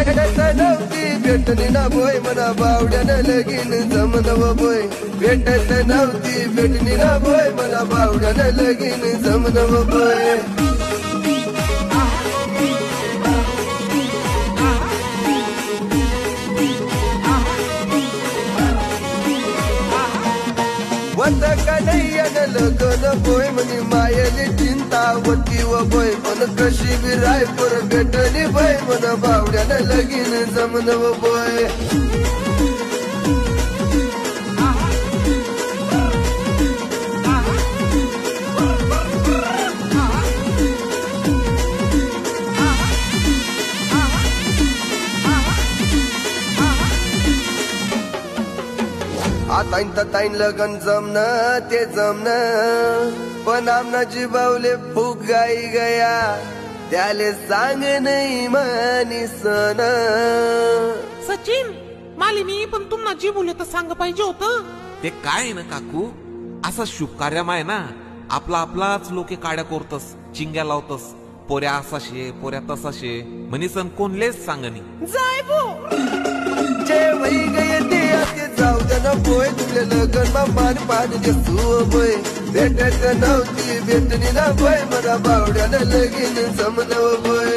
भेटत नव्हती भेटली ना बोय मना बावड्यानं लगीन जमनव बोय भेटत नव्हती भेटली ना बोय मना बावड्यानं लगीन जमनव बोय वत कन्हैयानं लगन बोय म्हणे मायली चिंतावती व बोय पण कशी बी रायपूर भेटली बोय मन बावड्यानं लगीन जमनव बोय आता ताईन लगन जमन ते जमन पण आमना जीवावले फुग गाई गया त्याले सांग नाही मानी सन सचिन मालिनी पण तुम्हाला जी बोलले तर सांग पाहिजे होतं ते काय ना काकू असा शुभ कार्यम आहे ना आपला आपलाच लोके काड्या करतस चिंग्या लावतस पोऱ्या असाशे पोऱ्या तसाशे म्हणीसन कोणलेच सांगनी जाय बो जे वही गये ते आते जाऊ दे ना बोय तुले लगन मा मान पान जे तू बोय भेटत नव्हती भेटली ना बोय मला बावड्यानं लगीन जमनव बोय